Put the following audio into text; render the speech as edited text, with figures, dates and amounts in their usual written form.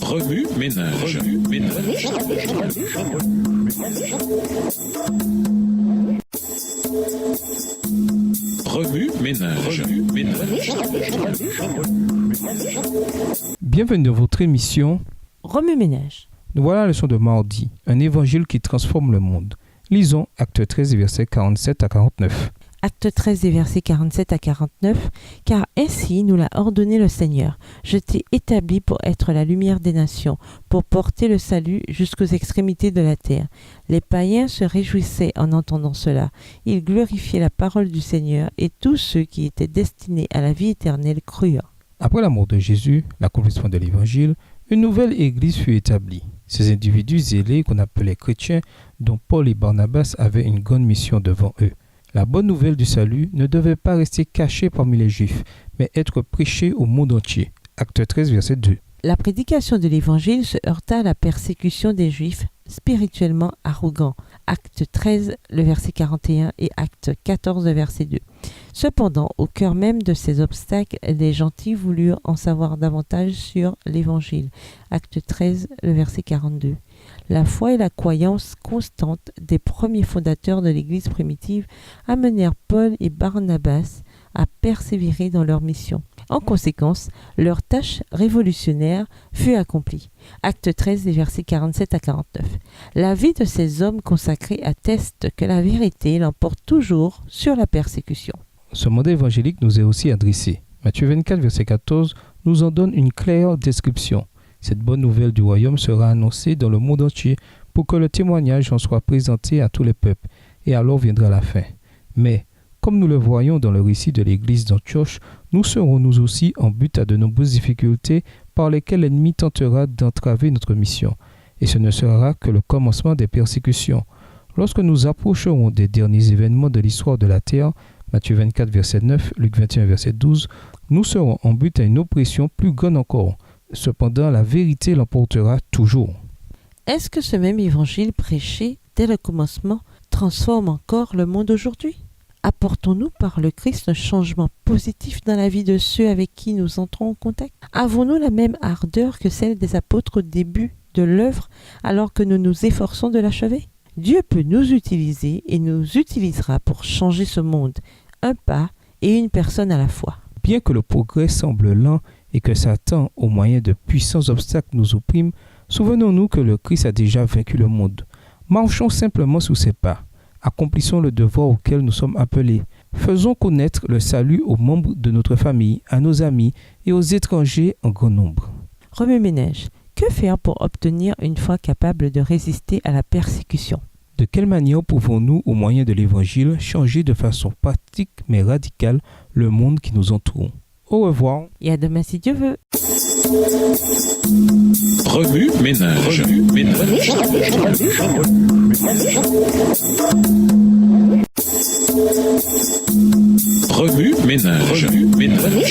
Remue ménage. Remue ménage. Bienvenue dans votre émission Remue ménage. Nous voilà la leçon de mardi, un évangile qui transforme le monde. Lisons Acte 13, versets 47 à 49. Acte 13, des versets 47 à 49. Car ainsi nous l'a ordonné le Seigneur. Je t'ai établi pour être la lumière des nations, pour porter le salut jusqu'aux extrémités de la terre. Les païens se réjouissaient en entendant cela. Ils glorifiaient la parole du Seigneur et tous ceux qui étaient destinés à la vie éternelle crurent. Après la mort de Jésus, l'accomplissement de l'évangile, une nouvelle église fut établie. Ces individus zélés qu'on appelait chrétiens, dont Paul et Barnabas avaient une grande mission devant eux. La bonne nouvelle du salut ne devait pas rester cachée parmi les Juifs, mais être prêchée au monde entier. Acte 13, verset 2. La prédication de l'Évangile se heurta à la persécution des Juifs spirituellement arrogants. Acte 13, le verset 41 et Acte 14, le verset 2. Cependant, au cœur même de ces obstacles, les gentils voulurent en savoir davantage sur l'Évangile. Acte 13, le verset 42. La foi et la croyance constante des premiers fondateurs de l'Église primitive amenèrent Paul et Barnabas à persévérer dans leur mission. En conséquence, leur tâche révolutionnaire fut accomplie. Acte 13, versets 47 à 49. La vie de ces hommes consacrés atteste que la vérité l'emporte toujours sur la persécution. Ce modèle évangélique nous est aussi adressé. Matthieu 24, verset 14 nous en donne une claire description. Cette bonne nouvelle du royaume sera annoncée dans le monde entier pour que le témoignage en soit présenté à tous les peuples, et alors viendra la fin. Mais, comme nous le voyons dans le récit de l'église d'Antioche, nous serons nous aussi en but à de nombreuses difficultés par lesquelles l'ennemi tentera d'entraver notre mission. Et ce ne sera que le commencement des persécutions. Lorsque nous approcherons des derniers événements de l'histoire de la terre, Matthieu 24, verset 9, Luc 21, verset 12, nous serons en but à une oppression plus grande encore. Cependant, la vérité l'emportera toujours. Est-ce que ce même évangile prêché dès le commencement transforme encore le monde aujourd'hui? Apportons-nous par le Christ un changement positif dans la vie de ceux avec qui nous entrons en contact? Avons-nous la même ardeur que celle des apôtres au début de l'œuvre alors que nous nous efforçons de l'achever? Dieu peut nous utiliser et nous utilisera pour changer ce monde, un pas et une personne à la fois. Bien que le progrès semble lent et que Satan, au moyen de puissants obstacles, nous opprime, souvenons-nous que le Christ a déjà vaincu le monde. Marchons simplement sous ses pas. Accomplissons le devoir auquel nous sommes appelés. Faisons connaître le salut aux membres de notre famille, à nos amis et aux étrangers en grand nombre. Remue ménage. Que faire pour obtenir une foi capable de résister à la persécution? De quelle manière pouvons-nous, au moyen de l'Évangile, changer de façon pratique mais radicale le monde qui nous entoure? Au revoir. Et à demain si Dieu veut. Remue ménage. Remue ménage.